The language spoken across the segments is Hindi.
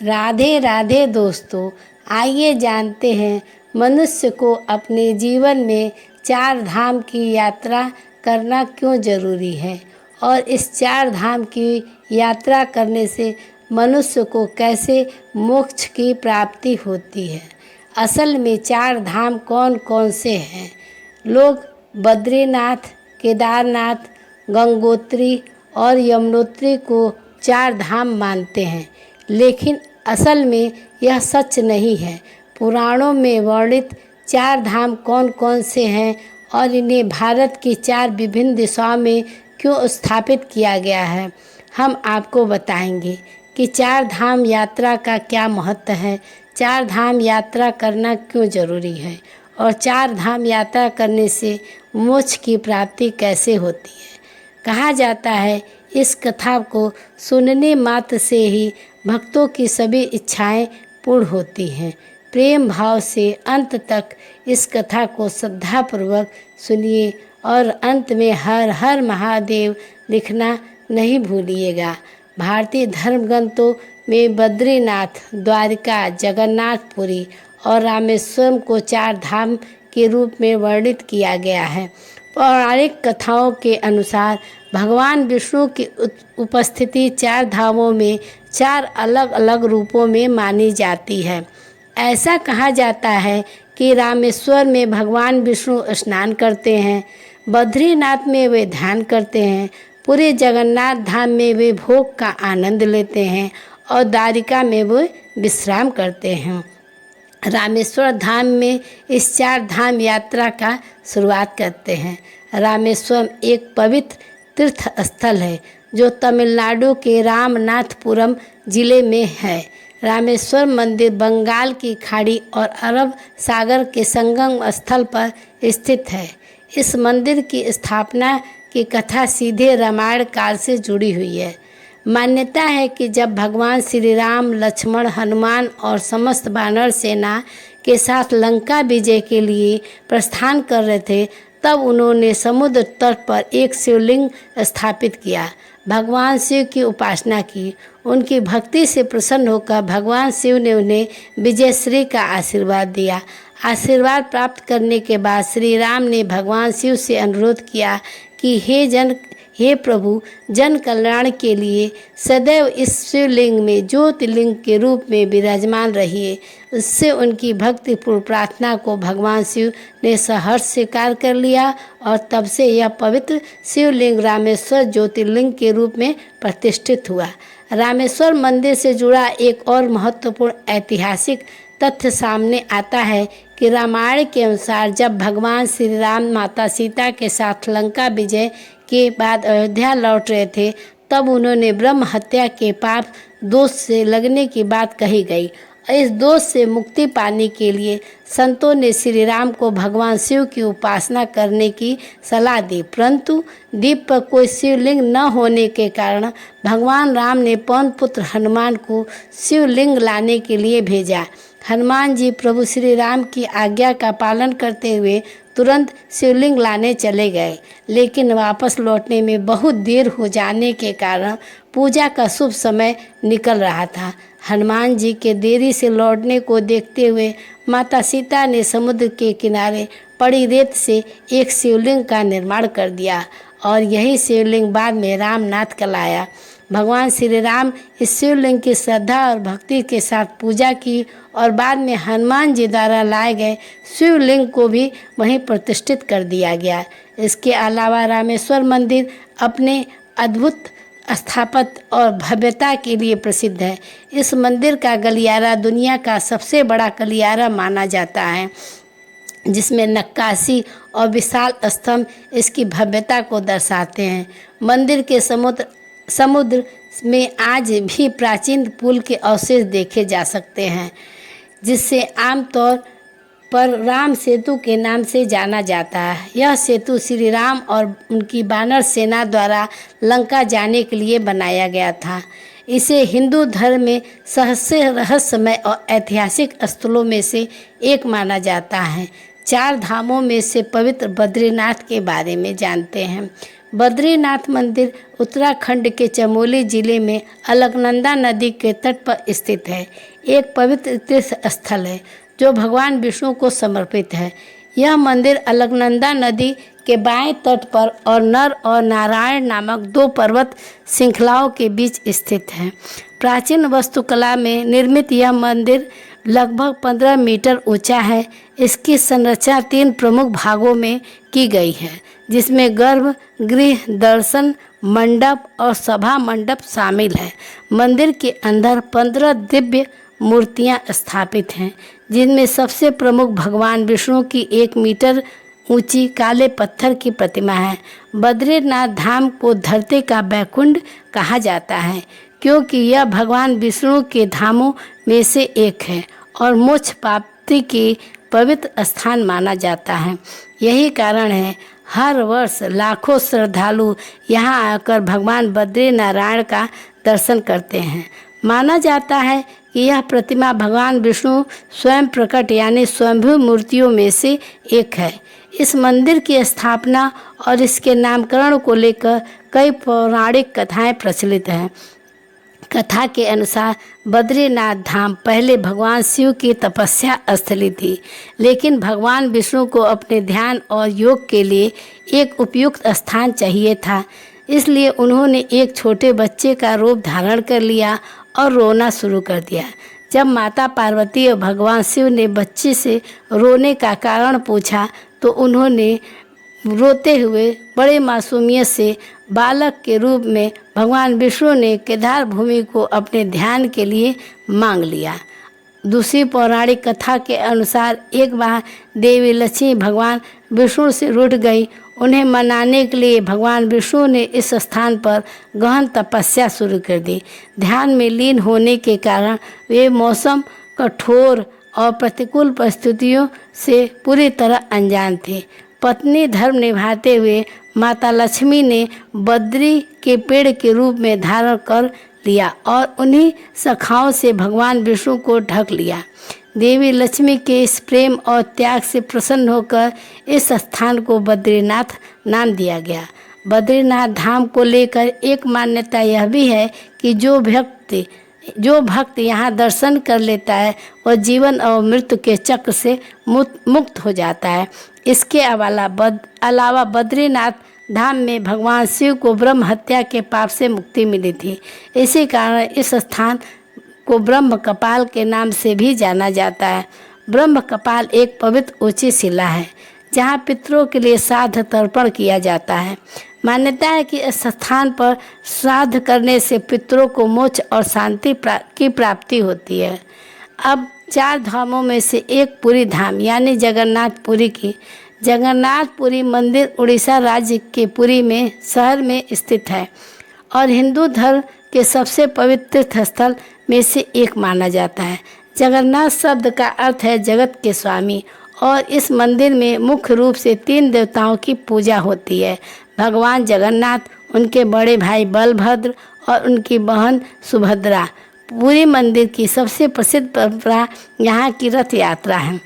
राधे राधे दोस्तों, आइए जानते हैं मनुष्य को अपने जीवन में चार धाम की यात्रा करना क्यों ज़रूरी है और इस चार धाम की यात्रा करने से मनुष्य को कैसे मोक्ष की प्राप्ति होती है। असल में चार धाम कौन कौन से हैं? लोग बद्रीनाथ, केदारनाथ, गंगोत्री और यमुनोत्री को चार धाम मानते हैं, लेकिन असल में यह सच नहीं है। पुराणों में वर्णित चार धाम कौन कौन से हैं और इन्हें भारत की चार विभिन्न दिशाओं में क्यों स्थापित किया गया है, हम आपको बताएंगे कि चार धाम यात्रा का क्या महत्व है, चार धाम यात्रा करना क्यों ज़रूरी है और चार धाम यात्रा करने से मोक्ष की प्राप्ति कैसे होती है। कहा जाता है इस कथा को सुनने मात्र से ही भक्तों की सभी इच्छाएं पूर्ण होती हैं। प्रेम भाव से अंत तक इस कथा को श्रद्धापूर्वक सुनिए और अंत में हर हर महादेव लिखना नहीं भूलिएगा। भारतीय धर्म ग्रंथों में बद्रीनाथ, द्वारिका, जगन्नाथपुरी और रामेश्वरम को चार धाम के रूप में वर्णित किया गया है। पौराणिक कथाओं के अनुसार भगवान विष्णु की उपस्थिति चार धामों में चार अलग अलग रूपों में मानी जाती है। ऐसा कहा जाता है कि रामेश्वर में भगवान विष्णु स्नान करते हैं, बद्रीनाथ में वे ध्यान करते हैं, पूरे जगन्नाथ धाम में वे भोग का आनंद लेते हैं और द्वारिका में वे विश्राम करते हैं। रामेश्वर धाम में इस चार धाम यात्रा का शुरुआत करते हैं। रामेश्वरम एक पवित्र तीर्थ स्थल है जो तमिलनाडु के रामनाथपुरम जिले में है। रामेश्वर मंदिर बंगाल की खाड़ी और अरब सागर के संगम स्थल पर स्थित है। इस मंदिर की स्थापना की कथा सीधे रामायण काल से जुड़ी हुई है। मान्यता है कि जब भगवान श्री राम, लक्ष्मण, हनुमान और समस्त वानर सेना के साथ लंका विजय के लिए प्रस्थान कर रहे थे, तब उन्होंने समुद्र तट पर एक शिवलिंग स्थापित किया, भगवान शिव की उपासना की। उनकी भक्ति से प्रसन्न होकर भगवान शिव ने उन्हें विजयश्री का आशीर्वाद दिया। आशीर्वाद प्राप्त करने के बाद श्री राम ने भगवान शिव से अनुरोध किया कि हे प्रभु, जन कल्याण के लिए सदैव इस शिवलिंग में ज्योतिर्लिंग के रूप में विराजमान रहिए। उससे उनकी भक्तिपूर्ण प्रार्थना को भगवान शिव ने सहर्ष स्वीकार कर लिया और तब से यह पवित्र शिवलिंग रामेश्वर ज्योतिर्लिंग के रूप में प्रतिष्ठित हुआ। रामेश्वर मंदिर से जुड़ा एक और महत्वपूर्ण ऐतिहासिक तथ्य सामने आता है कि रामायण के अनुसार जब भगवान श्री राम माता सीता के साथ लंका विजय के बाद अयोध्या लौट रहे थे, तब उन्होंने ब्रह्म हत्या के पाप दोष से लगने की बात कही गई। इस दोष से मुक्ति पाने के लिए संतों ने श्री राम को भगवान शिव की उपासना करने की सलाह दी, परंतु द्वीप पर कोई शिवलिंग न होने के कारण भगवान राम ने पवन पुत्र हनुमान को शिवलिंग लाने के लिए भेजा। हनुमान जी प्रभु श्री राम की आज्ञा का पालन करते हुए तुरंत शिवलिंग लाने चले गए, लेकिन वापस लौटने में बहुत देर हो जाने के कारण पूजा का शुभ समय निकल रहा था। हनुमान जी के देरी से लौटने को देखते हुए माता सीता ने समुद्र के किनारे पड़ी रेत से एक शिवलिंग का निर्माण कर दिया और यही शिवलिंग बाद में रामनाथ कहलाया। भगवान श्री राम इस शिवलिंग की श्रद्धा और भक्ति के साथ पूजा की और बाद में हनुमान जी द्वारा लाए गए शिवलिंग को भी वहीं प्रतिष्ठित कर दिया गया। इसके अलावा रामेश्वर मंदिर अपने अद्भुत स्थापत्य और भव्यता के लिए प्रसिद्ध है। इस मंदिर का गलियारा दुनिया का सबसे बड़ा गलियारा माना जाता है, जिसमें नक्काशी और विशाल स्तंभ इसकी भव्यता को दर्शाते हैं। मंदिर के समुद्र में आज भी प्राचीन पुल के अवशेष देखे जा सकते हैं, जिससे आमतौर पर राम सेतु के नाम से जाना जाता है। यह सेतु श्री राम और उनकी वानर सेना द्वारा लंका जाने के लिए बनाया गया था। इसे हिंदू धर्म में सबसे रहस्यमय और ऐतिहासिक स्थलों में से एक माना जाता है। चार धामों में से पवित्र बद्रीनाथ के बारे में जानते हैं। बद्रीनाथ मंदिर उत्तराखंड के चमोली जिले में अलकनंदा नदी के तट पर स्थित है। एक पवित्र तीर्थ स्थल है जो भगवान विष्णु को समर्पित है। यह मंदिर अलकनंदा नदी के बाएं तट पर और नर और नारायण नामक दो पर्वत श्रृंखलाओं के बीच स्थित है। प्राचीन वास्तुकला में निर्मित यह मंदिर लगभग 15 मीटर ऊंचा है। इसकी संरचना 3 प्रमुख भागों में की गई है, जिसमें गर्भगृह, दर्शन मंडप और सभा मंडप शामिल है। मंदिर के अंदर 15 दिव्य मूर्तियां स्थापित हैं, जिनमें सबसे प्रमुख भगवान विष्णु की 1 मीटर ऊंची काले पत्थर की प्रतिमा है। बद्रीनाथ धाम को धरती का बैकुंठ कहा जाता है, क्योंकि यह भगवान विष्णु के धामों में से एक है और मोक्ष प्राप्ति के पवित्र स्थान माना जाता है। यही कारण है हर वर्ष लाखों श्रद्धालु यहाँ आकर भगवान बद्रीनारायण का दर्शन करते हैं। माना जाता है कि यह प्रतिमा भगवान विष्णु स्वयं प्रकट यानी स्वयंभू मूर्तियों में से एक है। इस मंदिर की स्थापना और इसके नामकरण को लेकर कई पौराणिक कथाएं प्रचलित हैं। कथा के अनुसार बद्रीनाथ धाम पहले भगवान शिव की तपस्या स्थली थी, लेकिन भगवान विष्णु को अपने ध्यान और योग के लिए एक उपयुक्त स्थान चाहिए था। इसलिए उन्होंने एक छोटे बच्चे का रूप धारण कर लिया और रोना शुरू कर दिया। जब माता पार्वती और भगवान शिव ने बच्चे से रोने का कारण पूछा तो उन्होंने रोते हुए बड़े मासूमियत से बालक के रूप में भगवान विष्णु ने केदार भूमि को अपने ध्यान के लिए मांग लिया। दूसरी पौराणिक कथा के अनुसार एक बार देवी लक्ष्मी भगवान विष्णु से रूठ गई। उन्हें मनाने के लिए भगवान विष्णु ने इस स्थान पर गहन तपस्या शुरू कर दी। ध्यान में लीन होने के कारण वे मौसम, कठोर और प्रतिकूल परिस्थितियों से पूरी तरह अनजान थे। पत्नी धर्म निभाते हुए माता लक्ष्मी ने बद्री के पेड़ के रूप में धारण कर लिया और उन्हीं सखाओं से भगवान विष्णु को ढक लिया। देवी लक्ष्मी के इस प्रेम और त्याग से प्रसन्न होकर इस स्थान को बद्रीनाथ नाम दिया गया। बद्रीनाथ धाम को लेकर एक मान्यता यह भी है कि जो भक्त यहाँ दर्शन कर लेता है वह जीवन और मृत्यु के चक्र से मुक्त हो जाता है। इसके अलावा बद्रीनाथ धाम में भगवान शिव को ब्रह्म हत्या के पाप से मुक्ति मिली थी। इसी कारण इस स्थान को ब्रह्म कपाल के नाम से भी जाना जाता है। ब्रह्म कपाल एक पवित्र ऊंची शिला है जहाँ पितरों के लिए श्राद्ध तर्पण किया जाता है। मान्यता है कि इस स्थान पर श्राद्ध करने से पितरों को मोक्ष और शांति की प्राप्ति होती है। अब 4 धामों में से एक पुरी धाम यानी जगन्नाथपुरी की जगन्नाथपुरी मंदिर उड़ीसा राज्य के पुरी में शहर में स्थित है और हिंदू धर्म के सबसे पवित्र तीर्थस्थल में से एक माना जाता है। जगन्नाथ शब्द का अर्थ है जगत के स्वामी और इस मंदिर में मुख्य रूप से 3 देवताओं की पूजा होती है। भगवान जगन्नाथ, उनके बड़े भाई बलभद्र और उनकी बहन सुभद्रा। पूरी मंदिर की सबसे प्रसिद्ध परंपरा यहाँ की रथ यात्रा है,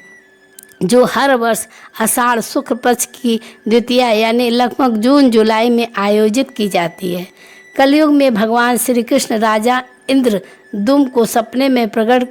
जो हर वर्ष आषाढ़ शुक्ल पक्ष की द्वितीया यानी लगभग जून जुलाई में आयोजित की जाती है। कलयुग में भगवान श्री कृष्ण राजा इंद्रदुम्न को सपने में प्रकट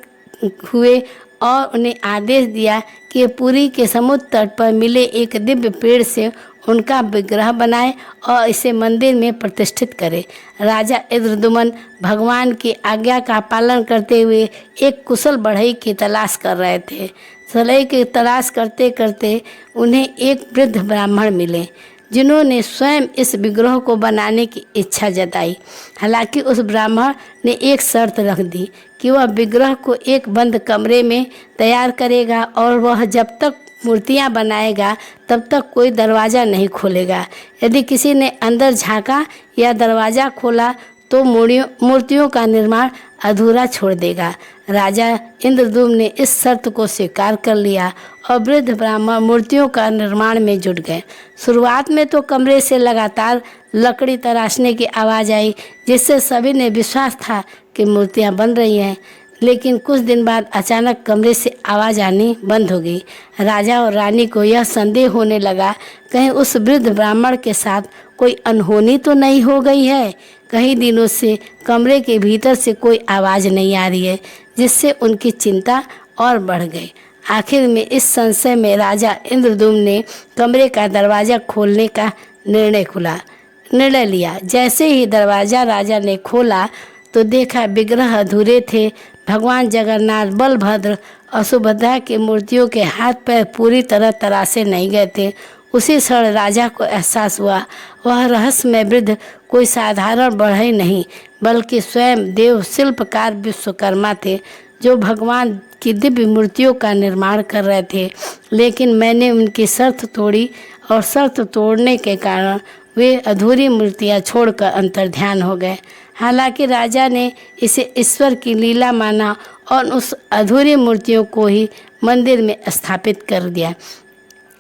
हुए और उन्हें आदेश दिया कि पुरी के समुद्र तट पर मिले एक दिव्य पेड़ से उनका विग्रह बनाए और इसे मंदिर में प्रतिष्ठित करें। राजा इंद्रदुम्न भगवान की आज्ञा का पालन करते हुए एक कुशल बढ़ई की तलाश कर रहे थे। सलई की तलाश करते करते उन्हें एक वृद्ध ब्राह्मण मिले जिन्होंने स्वयं इस विग्रह को बनाने की इच्छा जताई। हालांकि उस ब्राह्मण ने एक शर्त रख दी कि वह विग्रह को एक बंद कमरे में तैयार करेगा और वह जब तक मूर्तियां बनाएगा तब तक कोई दरवाज़ा नहीं खोलेगा। यदि किसी ने अंदर झांका या दरवाज़ा खोला तो मूर्तियों का निर्माण अधूरा छोड़ देगा। राजा इंद्रदुम्न ने इस शर्त को स्वीकार कर लिया और वृद्ध ब्राह्मण मूर्तियों का निर्माण में जुट गए। शुरुआत में तो कमरे से लगातार लकड़ी तराशने की आवाज़ आई, जिससे सभी ने विश्वास था कि मूर्तियां बन रही हैं। लेकिन कुछ दिन बाद अचानक कमरे से आवाज़ आनी बंद हो गई। राजा और रानी को यह संदेह होने लगा, कहीं उस वृद्ध ब्राह्मण के साथ कोई अनहोनी तो नहीं हो गई है। कई दिनों से कमरे के भीतर से कोई आवाज़ नहीं आ रही है, जिससे उनकी चिंता और बढ़ गई। आखिर में इस संशय में राजा इंद्रद्युम्न ने कमरे का दरवाज़ा खोलने का निर्णय लिया। जैसे ही दरवाज़ा राजा ने खोला तो देखा विग्रह अधूरे थे। भगवान जगन्नाथ, बलभद्र और सुभद्रा की मूर्तियों के हाथ पैर पूरी तरह तराशे नहीं गए थे। उसी क्षण राजा को एहसास हुआ, वह रहस्यमय वृद्ध कोई साधारण बढ़ई नहीं, बल्कि स्वयं देव शिल्पकार विश्वकर्मा थे, जो भगवान की दिव्य मूर्तियों का निर्माण कर रहे थे। लेकिन मैंने उनकी शर्त तोड़ी और शर्त तोड़ने के कारण वे अधूरी मूर्तियां छोड़कर अंतर्ध्यान हो गए। हालांकि राजा ने इसे ईश्वर की लीला माना और उस अधूरी मूर्तियों को ही मंदिर में स्थापित कर दिया।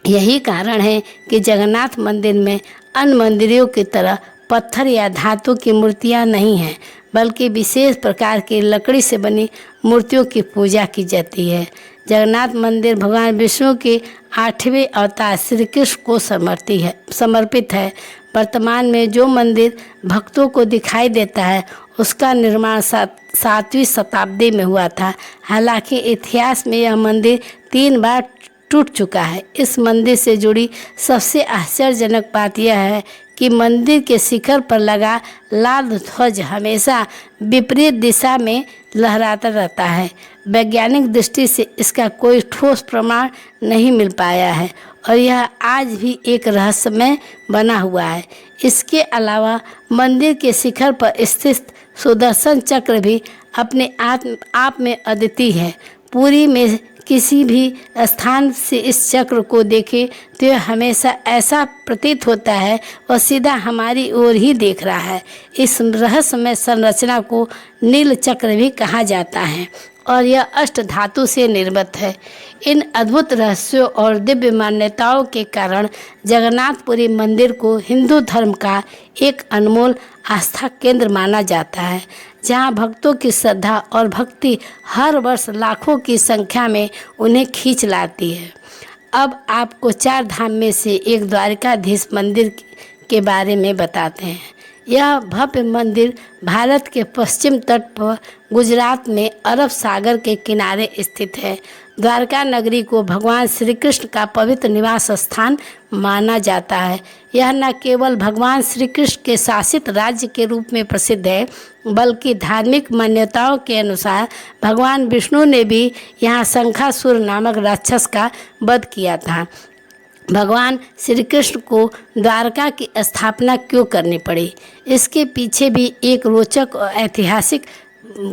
यही कारण है कि जगन्नाथ मंदिर में अन्य मंदिरों की तरह पत्थर या धातु की मूर्तियां नहीं हैं, बल्कि विशेष प्रकार की लकड़ी से बनी मूर्तियों की पूजा की जाती है। जगन्नाथ मंदिर भगवान विष्णु के 8वें अवतार श्री कृष्ण को समर्पित है। वर्तमान में जो मंदिर भक्तों को दिखाई देता है, उसका निर्माण 7वीं शताब्दी में हुआ था। हालांकि इतिहास में यह मंदिर 3 बार टूट चुका है। इस मंदिर से जुड़ी सबसे आश्चर्यजनक बात यह है कि मंदिर के शिखर पर लगा लाल ध्वज हमेशा विपरीत दिशा में लहराता रहता है। वैज्ञानिक दृष्टि से इसका कोई ठोस प्रमाण नहीं मिल पाया है और यह आज भी एक रहस्यमय बना हुआ है। इसके अलावा मंदिर के शिखर पर स्थित सुदर्शन चक्र भी अपने आप में अद्वितीय है। पुरी में किसी भी स्थान से इस चक्र को देखें तो यह हमेशा ऐसा प्रतीत होता है वह सीधा हमारी ओर ही देख रहा है। इस रहस्यमय संरचना को नील चक्र भी कहा जाता है और यह अष्ट धातु से निर्मित है। इन अद्भुत रहस्यों और दिव्य मान्यताओं के कारण जगन्नाथपुरी मंदिर को हिंदू धर्म का एक अनमोल आस्था केंद्र माना जाता है, जहां भक्तों की श्रद्धा और भक्ति हर वर्ष लाखों की संख्या में उन्हें खींच लाती है। अब आपको 4 धाम में से एक द्वारकाधीश मंदिर के बारे में बताते हैं। यह भव्य मंदिर भारत के पश्चिम तट पर गुजरात में अरब सागर के किनारे स्थित है। द्वारका नगरी को भगवान श्री कृष्ण का पवित्र निवास स्थान माना जाता है। यह न केवल भगवान श्री कृष्ण के शासित राज्य के रूप में प्रसिद्ध है, बल्कि धार्मिक मान्यताओं के अनुसार भगवान विष्णु ने भी यहाँ शंखासुर नामक राक्षस का वध किया था। भगवान श्री कृष्ण को द्वारका की स्थापना क्यों करनी पड़ी, इसके पीछे भी एक रोचक और ऐतिहासिक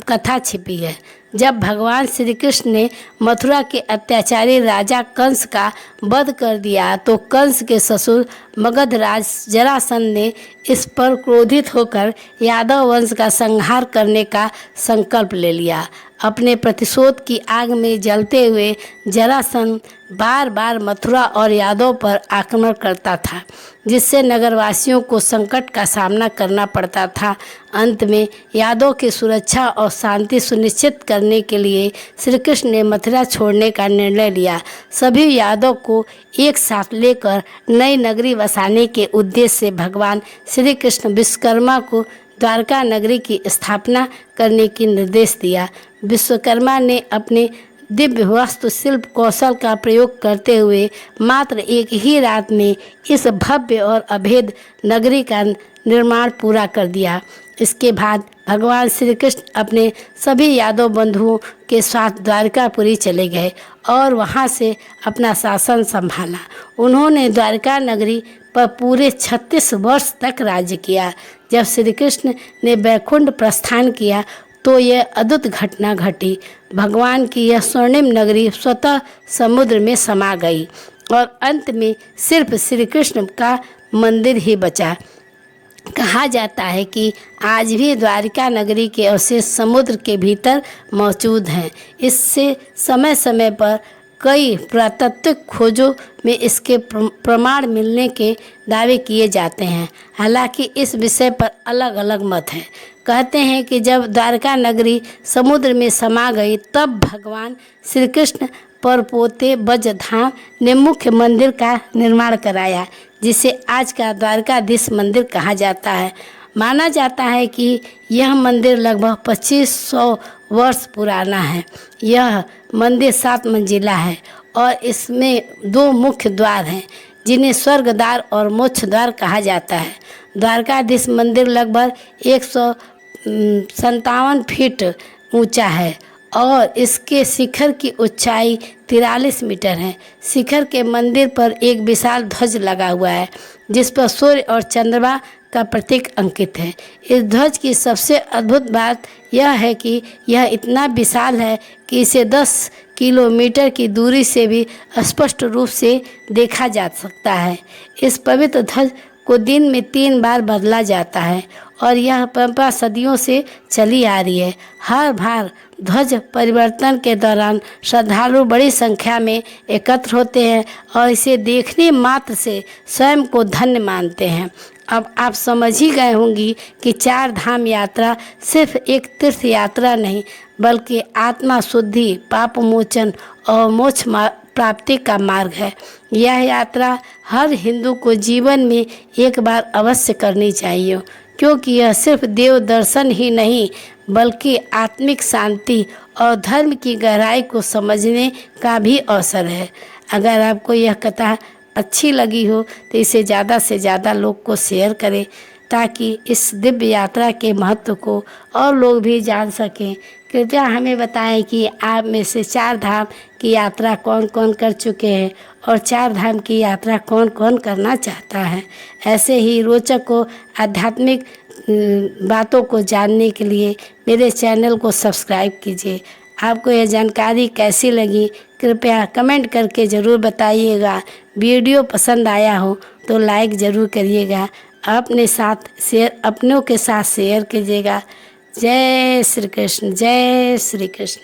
कथा छिपी है। जब भगवान श्री कृष्ण ने मथुरा के अत्याचारी राजा कंस का वध कर दिया तो कंस के ससुर मगधराज जरासंध ने इस पर क्रोधित होकर यादव वंश का संहार करने का संकल्प ले लिया। अपने प्रतिशोध की आग में जलते हुए जरासंध बार बार मथुरा और यादव पर आक्रमण करता था, जिससे नगरवासियों को संकट का सामना करना पड़ता था। अंत में यादव की सुरक्षा और शांति सुनिश्चित करने के लिए श्री कृष्ण ने मथुरा छोड़ने का निर्णय लिया। सभी यादव को एक साथ लेकर नई नगरी बसाने के उद्देश्य से भगवान श्री कृष्ण विश्वकर्मा को द्वारका नगरी की स्थापना करने की निर्देश दिया। विश्वकर्मा ने अपने दिव्य वास्तुशिल्प कौशल का प्रयोग करते हुए मात्र एक ही रात में इस भव्य और अभेद नगरी का निर्माण पूरा कर दिया। इसके बाद भगवान श्री कृष्ण अपने सभी यादव बंधुओं के साथ द्वारकापुरी चले गए और वहां से अपना शासन संभाला। उन्होंने द्वारका नगरी पर पूरे 36 वर्ष तक राज्य किया। जब श्री कृष्ण ने वैकुंठ प्रस्थान किया तो यह अद्भुत घटना घटी। भगवान की यह स्वर्णिम नगरी स्वतः समुद्र में समा गई और अंत में सिर्फ श्री कृष्ण का मंदिर ही बचा। कहा जाता है कि आज भी द्वारिका नगरी के अवशेष समुद्र के भीतर मौजूद हैं। इससे समय समय पर कई पुरातात्विक खोजों में इसके प्रमाण मिलने के दावे किए जाते हैं। हालांकि इस विषय पर अलग अलग मत हैं। कहते हैं कि जब द्वारका नगरी समुद्र में समा गई तब भगवान श्री कृष्ण परपोते बजधाम ने मुख्य मंदिर का निर्माण कराया, जिसे आज का द्वारकाधीश मंदिर कहा जाता है। माना जाता है कि यह मंदिर लगभग 2500 वर्ष पुराना है। यह मंदिर 7 मंजिला है और इसमें 2 मुख्य द्वार हैं, जिन्हें स्वर्ग द्वार और मोक्ष द्वार कहा जाता है। द्वारकाधीश मंदिर लगभग 157 फीट ऊंचा है और इसके शिखर की ऊंचाई 43 मीटर है। शिखर के मंदिर पर एक विशाल ध्वज लगा हुआ है, जिस पर सूर्य और चंद्रमा का प्रतीक अंकित है। इस ध्वज की सबसे अद्भुत बात यह है कि यह इतना विशाल है कि इसे 10 किलोमीटर की दूरी से भी स्पष्ट रूप से देखा जा सकता है। इस पवित्र ध्वज को दिन में 3 बार बदला जाता है और यह परंपरा सदियों से चली आ रही है। हर बार ध्वज परिवर्तन के दौरान श्रद्धालु बड़ी संख्या में एकत्र होते हैं और इसे देखने मात्र से स्वयं को धन्य मानते हैं। अब आप समझ ही गए होंगी कि 4 धाम यात्रा सिर्फ एक तीर्थ यात्रा नहीं, बल्कि आत्मा शुद्धि, पाप मोचन और मोक्ष प्राप्ति का मार्ग है। यह यात्रा हर हिंदू को जीवन में एक बार अवश्य करनी चाहिए, क्योंकि यह सिर्फ देव दर्शन ही नहीं, बल्कि आत्मिक शांति और धर्म की गहराई को समझने का भी अवसर है। अगर आपको यह कथा अच्छी लगी हो तो इसे ज़्यादा से ज़्यादा लोग को शेयर करें, ताकि इस दिव्य यात्रा के महत्व को और लोग भी जान सकें। कृपया हमें बताएं कि आप में से 4 धाम की यात्रा कौन कौन कर चुके हैं और 4 धाम की यात्रा कौन कौन करना चाहता है। ऐसे ही रोचक और आध्यात्मिक बातों को जानने के लिए मेरे चैनल को सब्सक्राइब कीजिए। आपको यह जानकारी कैसी लगी कृपया कमेंट करके ज़रूर बताइएगा। वीडियो पसंद आया हो तो लाइक ज़रूर करिएगा। अपनों के साथ शेयर कीजिएगा। जय श्री कृष्ण, जय श्री कृष्ण।